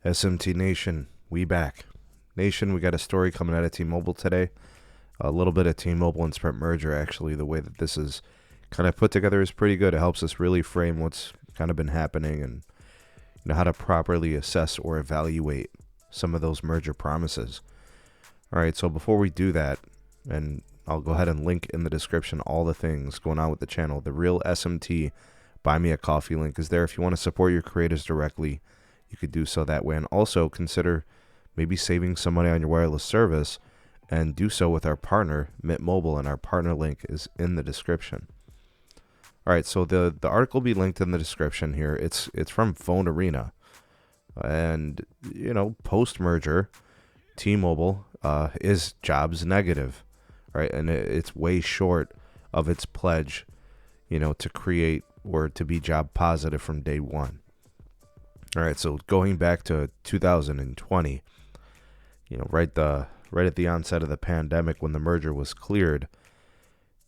SMT Nation, we back. Nation, we got a story coming out of T-Mobile today. A little bit of T-Mobile and Sprint merger, actually. The way that this is kind of put together is pretty good. It helps us really frame what's kind of been happening and how to properly assess or evaluate some of those merger promises. All right, so before we do that, and I'll go ahead and link in the description all the things going on with the channel. The real SMT Buy Me a Coffee link is there. If you want to support your creators directly, you could do so that way. And also consider maybe saving some money on your wireless service and do so with our partner, mmWave, and our partner link is in the description. All right, so the article will be linked in the description here. It's from Phone Arena. And, post-merger, T-Mobile is jobs negative, right? And it's way short of its pledge, to create or to be job positive from day one. All right, so going back to 2020, right at the onset of the pandemic when the merger was cleared,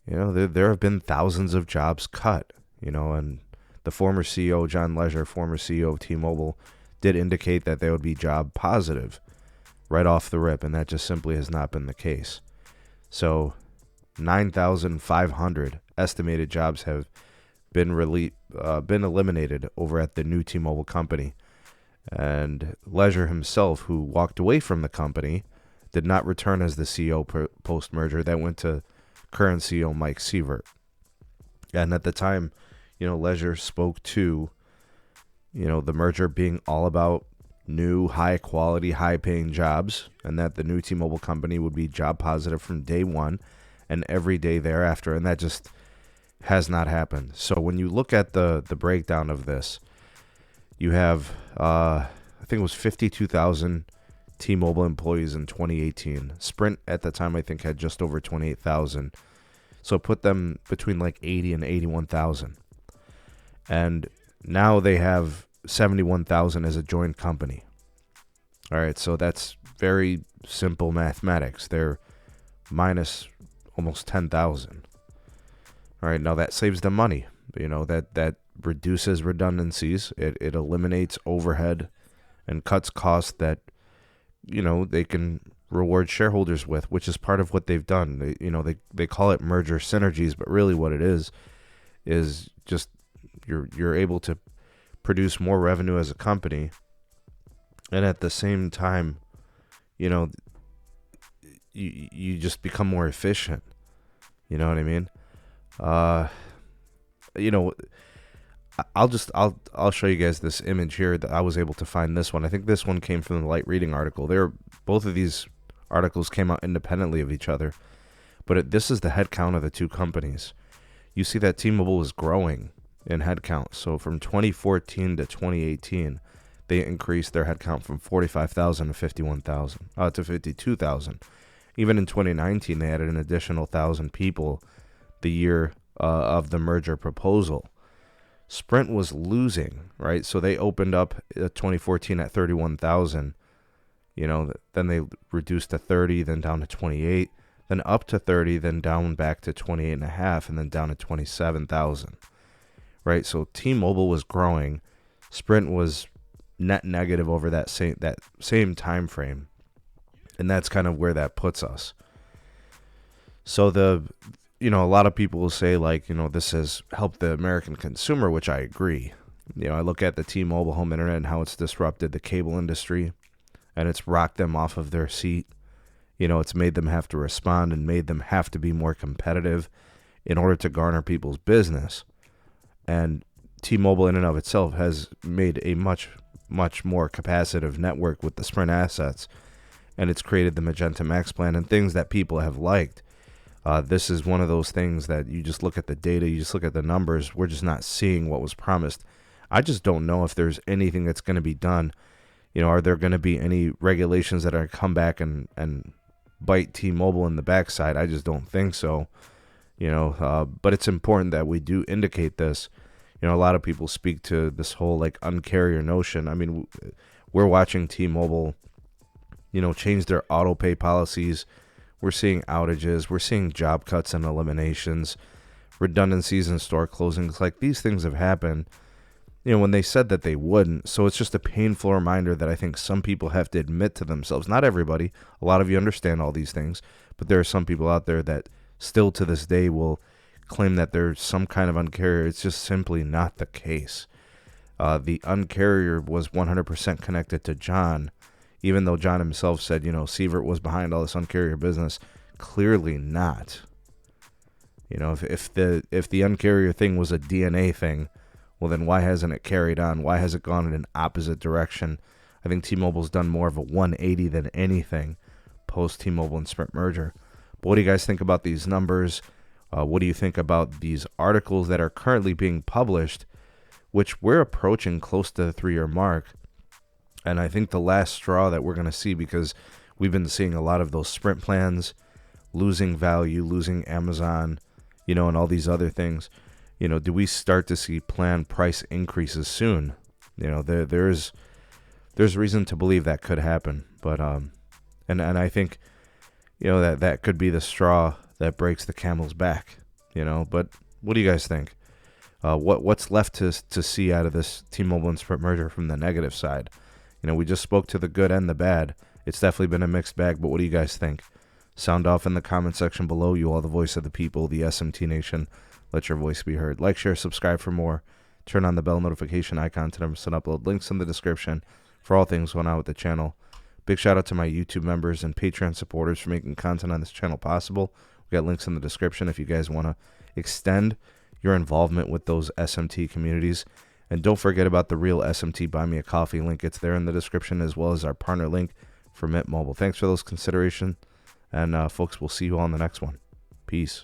there have been thousands of jobs cut, and the former CEO, John Legere, former CEO of T-Mobile, did indicate that they would be job positive right off the rip, and that just simply has not been the case. So 9,500 estimated jobs have been eliminated over at the new T-Mobile company. And Legere himself, who walked away from the company, did not return as the CEO post-merger. That went to current CEO Mike Sievert. And at the time, Legere spoke to, the merger being all about new, high-quality, high-paying jobs, and that the new T-Mobile company would be job positive from day one and every day thereafter. And that just has not happened. So when you look at the breakdown of this, you have, I think it was 52,000 T-Mobile employees in 2018. Sprint at the time, I think, had just over 28,000. So put them between like 80 and 81,000. And now they have 71,000 as a joint company. All right, so that's very simple mathematics. They're minus almost 10,000. All right, now that saves them money. That reduces redundancies. It eliminates overhead and cuts costs that, they can reward shareholders with, which is part of what they've done. They call it merger synergies, but really what it is just you're able to produce more revenue as a company, and at the same time, you just become more efficient. You know what I mean? I'll show you guys this image here that I was able to find. This one, I think this one came from the Light Reading article. Both of these articles came out independently of each other, but this is the headcount of the two companies. You see that T-Mobile is growing in headcount. So from 2014 to 2018, they increased their headcount from 45,000 to 52,000. Even in 2019, they added an additional 1,000 people the year of the merger proposal. Sprint was losing, right? So they opened up 2014 at 31,000. Then they reduced to 30, then down to 28, then up to 30, then down back to 28.5, and then down to 27,000. Right? So T-Mobile was growing. Sprint was net negative over that same time frame. And that's kind of where that puts us. So a lot of people will say, this has helped the American consumer, which I agree. I look at the T-Mobile home internet and how it's disrupted the cable industry, and it's rocked them off of their seat. It's made them have to respond and made them have to be more competitive in order to garner people's business. And T-Mobile in and of itself has made a much, much more capacitive network with the Sprint assets, and it's created the Magenta MAX plan and things that people have liked. This is one of those things that you just look at the data, you just look at the numbers, we're just not seeing what was promised. I just don't know if there's anything that's going to be done. Are there going to be any regulations that are going to come back and bite T-Mobile in the backside? I just don't think so. But it's important that we do indicate this. A lot of people speak to this whole uncarrier notion. I mean, we're watching T-Mobile, change their auto pay policies. We're seeing outages. We're seeing job cuts and eliminations, redundancies and store closings. These things have happened, when they said that they wouldn't. So it's just a painful reminder that I think some people have to admit to themselves. Not everybody. A lot of you understand all these things, but there are some people out there that still to this day will claim that there's some kind of uncarrier. It's just simply not the case. The uncarrier was 100% connected to John, even though John himself said, Sievert was behind all this uncarrier business. Clearly not. If the uncarrier thing was a DNA thing, well, then why hasn't it carried on? Why has it gone in an opposite direction? I think T-Mobile's done more of a 180 than anything post T-Mobile and Sprint merger. But what do you guys think about these numbers? What do you think about these articles that are currently being published, which we're approaching close to the 3-year mark? And I think the last straw that we're going to see, because we've been seeing a lot of those Sprint plans losing value, losing Amazon, and all these other things. Do we start to see planned price increases soon? There's reason to believe that could happen. But and I think that could be the straw that breaks the camel's back. But what do you guys think? What's left to see out of this T-Mobile and Sprint merger from the negative side? We just spoke to the good and the bad. It's definitely been a mixed bag. But what do you guys think? Sound off in the comment section below. You are the voice of the people, the SMT Nation. Let your voice be heard. Like, share, subscribe for more. Turn on the bell notification icon to never miss an upload. Links in the description for all things going on with the channel. Big shout out to my YouTube members and Patreon supporters for making content on this channel possible. We got links in the description if you guys want to extend your involvement with those SMT communities. And don't forget about the real SMT Buy Me a Coffee link. It's there in the description, as well as our partner link for Mint Mobile. Thanks for those considerations. And folks, we'll see you all in the next one. Peace.